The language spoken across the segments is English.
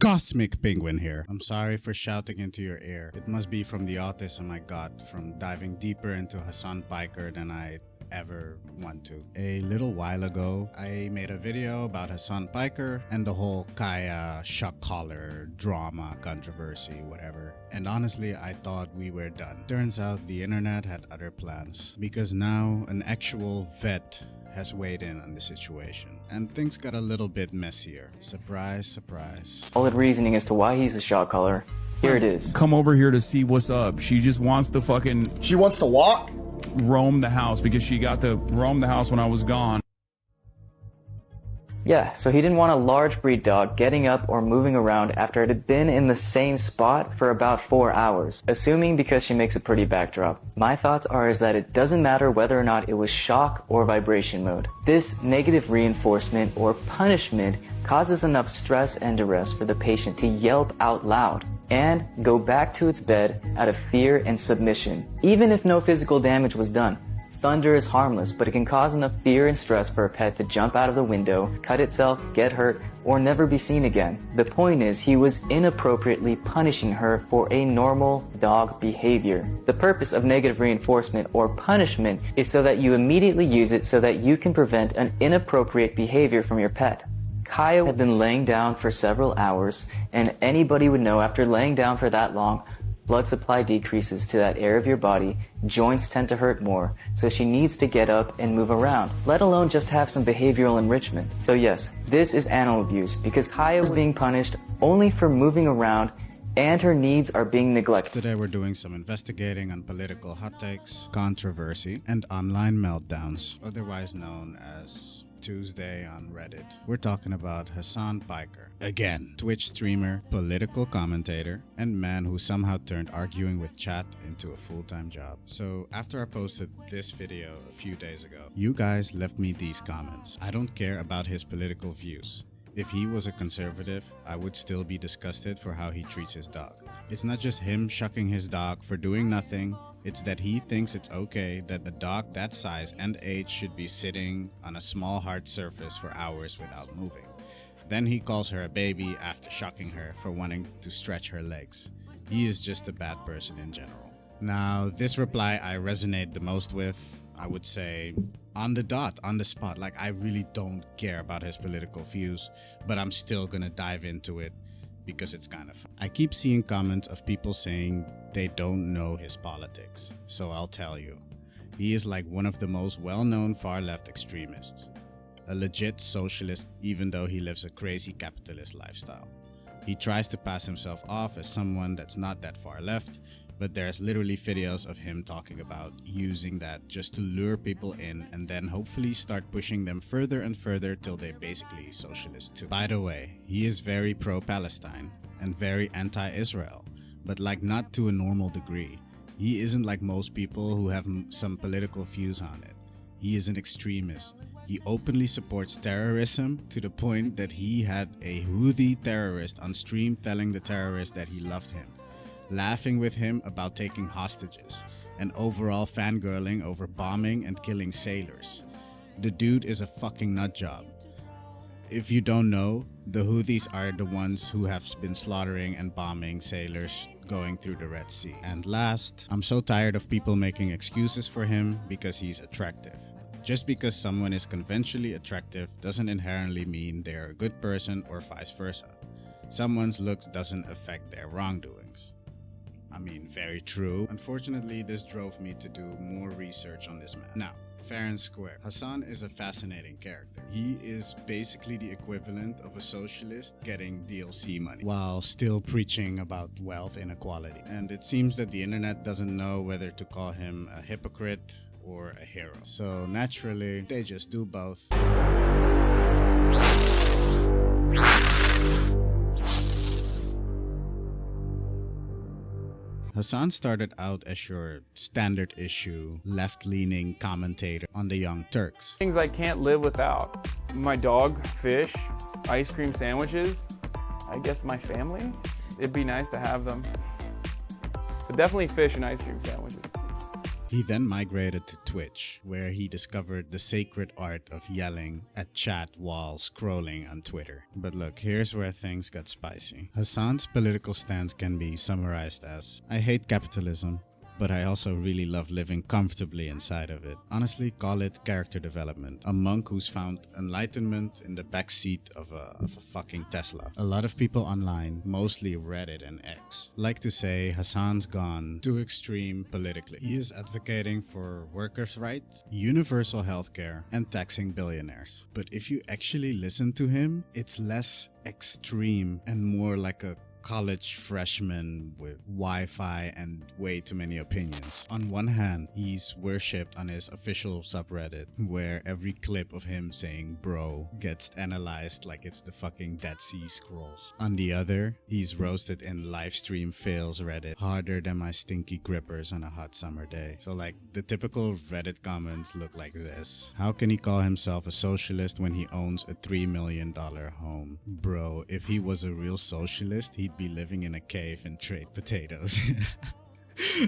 Cosmic Penguin here. I'm sorry for shouting into your ear. It must be from the autism I got from diving deeper into Hasan Piker than I ever want to. A little while ago, I made a video about Hasan Piker and the whole Kaya shock collar drama, controversy, whatever. And honestly, I thought we were done. Turns out the internet had other plans because now an actual vet has weighed in on the situation, and things got a little bit messier. Surprise, surprise. Solid reasoning as to why he's a shot caller. Here it is. Come over here to see what's up. She just wants to fucking She wants to walk? roam the house because she got to roam the house when I was gone. Yeah, so he didn't want a large breed dog getting up or moving around after it had been in the same spot for about 4 hours, assuming because she makes a pretty backdrop. My thoughts are is that it doesn't matter whether or not it was shock or vibration mode. This negative reinforcement or punishment causes enough stress and duress for the patient to yelp out loud and go back to its bed out of fear and submission, even if no physical damage was done. Thunder is harmless, but it can cause enough fear and stress for a pet to jump out of the window, cut itself, get hurt, or never be seen again. The point is, he was inappropriately punishing her for a normal dog behavior. The purpose of negative reinforcement or punishment is so that you immediately use it so that you can prevent an inappropriate behavior from your pet. Kaya had been laying down for several hours, and anybody would know after laying down for that long, blood supply decreases to that area of your body, joints tend to hurt more, so she needs to get up and move around, let alone just have some behavioral enrichment. So yes, this is animal abuse because Kaya was being punished only for moving around and her needs are being neglected. Today we're doing some investigating on political hot takes, controversy, and online meltdowns, otherwise known as Tuesday on Reddit. We're talking about Hasan Piker. Again, Twitch streamer, political commentator, and man who somehow turned arguing with chat into a full-time job. So after I posted this video a few days ago, you guys left me these comments. I don't care about his political views. If he was a conservative, I would still be disgusted for how he treats his dog. It's not just him shucking his dog for doing nothing. It's that he thinks it's okay that a dog that size and age should be sitting on a small hard surface for hours without moving. Then he calls her a baby after shocking her for wanting to stretch her legs. He is just a bad person in general. Now, this reply I resonate the most with, I would say, on the dot, on the spot. Like, I really don't care about his political views, but I'm still gonna dive into it because it's kind of fun. I keep seeing comments of people saying they don't know his politics, so I'll tell you. He is like one of the most well-known far-left extremists. A legit socialist, even though he lives a crazy capitalist lifestyle. He tries to pass himself off as someone that's not that far left, but there's literally videos of him talking about using that just to lure people in and then hopefully start pushing them further and further till they're basically socialist too. By the way, he is very pro-Palestine and very anti-Israel, but like not to a normal degree. He isn't like most people who have some political views on it. He is an extremist. He openly supports terrorism to the point that he had a Houthi terrorist on stream telling the terrorist that he loved him, laughing with him about taking hostages, and overall fangirling over bombing and killing sailors. The dude is a fucking nutjob. If you don't know, the Houthis are the ones who have been slaughtering and bombing sailors going through the Red Sea. And last, I'm so tired of people making excuses for him because he's attractive. Just because someone is conventionally attractive doesn't inherently mean they're a good person or vice versa. Someone's looks doesn't affect their wrongdoings. I mean, very true. Unfortunately, this drove me to do more research on this man. Now, fair and square, Hasan is a fascinating character. He is basically the equivalent of a socialist getting DLC money while still preaching about wealth inequality. And it seems that the internet doesn't know whether to call him a hypocrite or a hero. So naturally, they just do both. Hasan started out as your standard issue, left-leaning commentator on the Young Turks. Things I can't live without. My dog, fish, ice cream sandwiches, I guess my family. It'd be nice to have them. But definitely fish and ice cream sandwiches. He then migrated to Twitch, where he discovered the sacred art of yelling at chat while scrolling on Twitter. But look, here's where things got spicy. Hasan's political stance can be summarized as, I hate capitalism, but I also really love living comfortably inside of it. Honestly, call it character development. A monk who's found enlightenment in the backseat of a fucking Tesla. A lot of people online, mostly Reddit and X, like to say Hasan's gone too extreme politically. He is advocating for workers' rights, universal healthcare, and taxing billionaires. But if you actually listen to him, it's less extreme and more like a college freshman with Wi-Fi and way too many opinions. On one hand, he's worshipped on his official subreddit, where every clip of him saying bro gets analyzed like it's the fucking Dead Sea Scrolls. On the other, he's roasted in livestream fails Reddit harder than my stinky grippers on a hot summer day. So like the typical Reddit comments look like this. How can he call himself a socialist when he owns a $3 million home? Bro, if he was a real socialist, he'd be living in a cave and trade potatoes.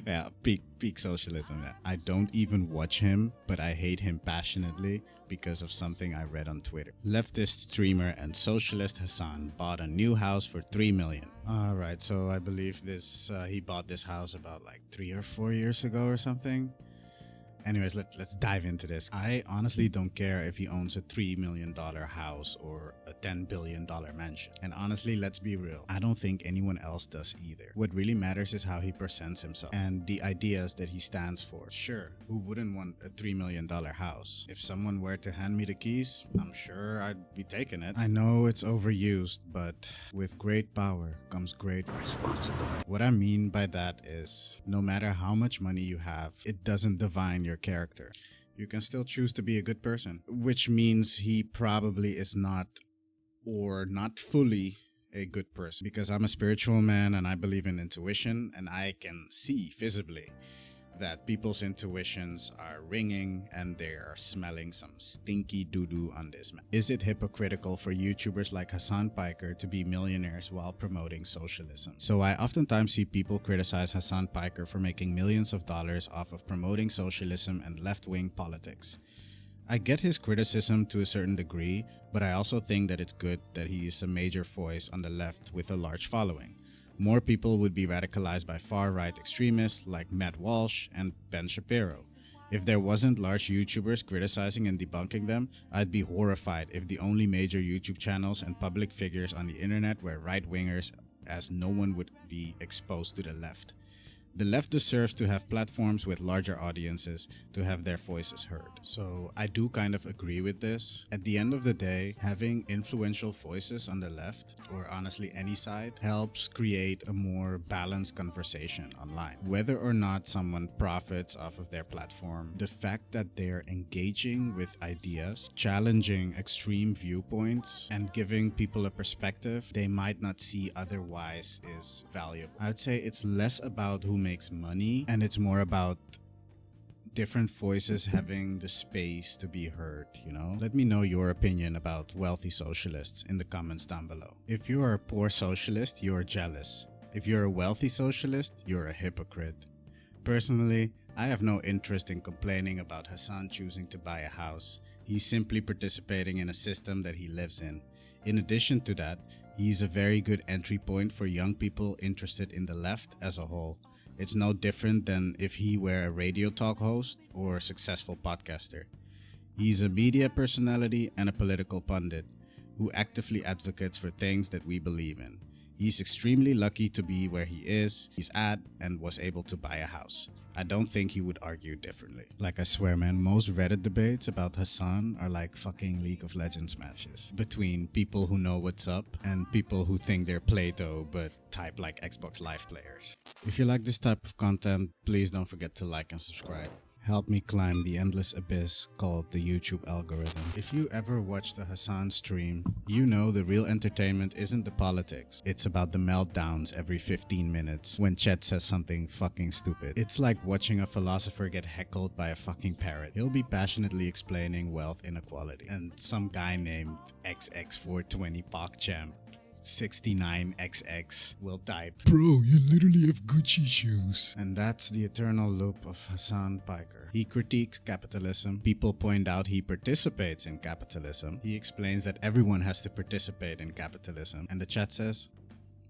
Yeah, peak socialism. Yeah. I don't even watch him, but I hate him passionately because of something I read on Twitter. Leftist streamer and socialist Hasan bought a new house for $3 million. Alright, so I believe this he bought this house about like 3 or 4 years ago or something. Anyways, let's dive into this. I honestly don't care if he owns a $3 million house or a $10 billion mansion. And honestly, let's be real, I don't think anyone else does either. What really matters is how he presents himself and the ideas that he stands for. Sure, who wouldn't want a $3 million house? If someone were to hand me the keys, I'm sure I'd be taking it. I know it's overused, but with great power comes great responsibility. What I mean by that is, no matter how much money you have, it doesn't define your character. You can still choose to be a good person, which means he probably is not, or not fully, a good person. Because I'm a spiritual man and I believe in intuition, and I can see visibly that people's intuitions are ringing and they are smelling some stinky doo-doo on this man. Is it hypocritical for YouTubers like Hasan Piker to be millionaires while promoting socialism? So I oftentimes see people criticize Hasan Piker for making millions of dollars off of promoting socialism and left-wing politics. I get his criticism to a certain degree, but I also think that it's good that he is a major voice on the left with a large following. More people would be radicalized by far-right extremists like Matt Walsh and Ben Shapiro. If there wasn't large YouTubers criticizing and debunking them, I'd be horrified if the only major YouTube channels and public figures on the internet were right-wingers, as no one would be exposed to the left. The left deserves to have platforms with larger audiences to have their voices heard. So I do kind of agree with this. At the end of the day, having influential voices on the left, or honestly any side, helps create a more balanced conversation online. Whether or not someone profits off of their platform, the fact that they're engaging with ideas, challenging extreme viewpoints, and giving people a perspective they might not see otherwise is valuable. I'd say it's less about who makes money, and it's more about different voices having the space to be heard, you know? Let me know your opinion about wealthy socialists in the comments down below. If you are a poor socialist, you're jealous. If you're a wealthy socialist, you're a hypocrite. Personally, I have no interest in complaining about Hasan choosing to buy a house. He's simply participating in a system that he lives in. In addition to that, he's a very good entry point for young people interested in the left as a whole. It's no different than if he were a radio talk host or a successful podcaster. He's a media personality and a political pundit who actively advocates for things that we believe in. He's extremely lucky to be where he's at, and was able to buy a house. I don't think he would argue differently. Like, I swear, man, most Reddit debates about Hasan are like fucking League of Legends matches between people who know what's up and people who think they're Plato but type like Xbox Live players. If you like this type of content, please don't forget to like and subscribe. Help me climb the endless abyss called the YouTube algorithm. If you ever watched a Hasan stream, you know the real entertainment isn't the politics. It's about the meltdowns every 15 minutes when Chet says something fucking stupid. It's like watching a philosopher get heckled by a fucking parrot. He'll be passionately explaining wealth inequality, and some guy named XX420 PogChamp 69XX will type, "Bro, you literally have Gucci shoes." And that's the eternal loop of Hasan Piker. He critiques capitalism. People point out he participates in capitalism. He explains that everyone has to participate in capitalism. And the chat says,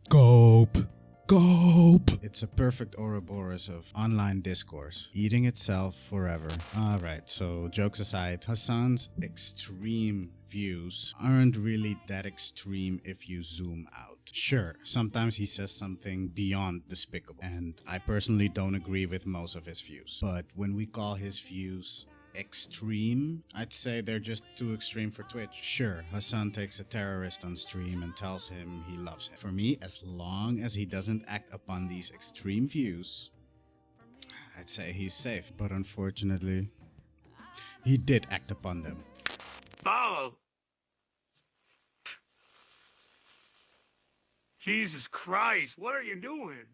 "Cope. Cope." It's a perfect Ouroboros of online discourse, eating itself forever. Alright, so jokes aside, Hasan's extreme views aren't really that extreme if you zoom out. Sure, sometimes he says something beyond despicable, and I personally don't agree with most of his views. But when we call his views extreme, I'd say they're just too extreme for Twitch. Sure, Hasan takes a terrorist on stream and tells him he loves him. For me, as long as he doesn't act upon these extreme views, I'd say he's safe. But unfortunately, he did act upon them. Oh! Jesus Christ, what are you doing?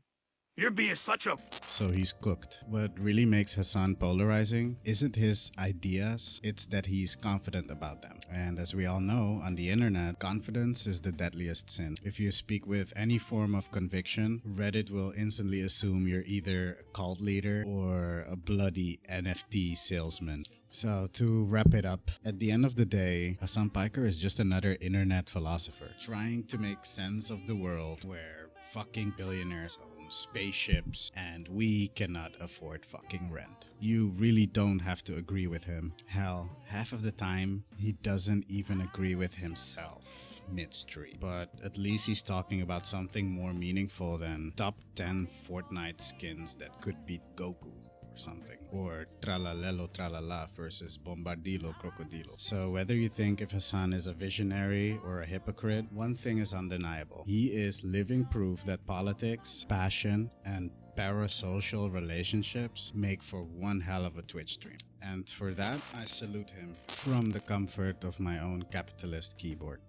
You're being such a... So he's cooked. What really makes Hasan polarizing isn't his ideas, it's that he's confident about them. And as we all know, on the internet, confidence is the deadliest sin. If you speak with any form of conviction, Reddit will instantly assume you're either a cult leader or a bloody NFT salesman. So to wrap it up, at the end of the day, Hasan Piker is just another internet philosopher trying to make sense of the world where fucking billionaires own spaceships and we cannot afford fucking rent. You really don't have to agree with him. Hell, half of the time, he doesn't even agree with himself midstream. But at least he's talking about something more meaningful than top 10 Fortnite skins that could beat Goku. Something, or Tralalelo Tralala versus Bombardilo Crocodilo. So whether you think if Hasan is a visionary or a hypocrite, one thing is undeniable. He is living proof that politics, passion, and parasocial relationships make for one hell of a Twitch stream. And for that, I salute him from the comfort of my own capitalist keyboard.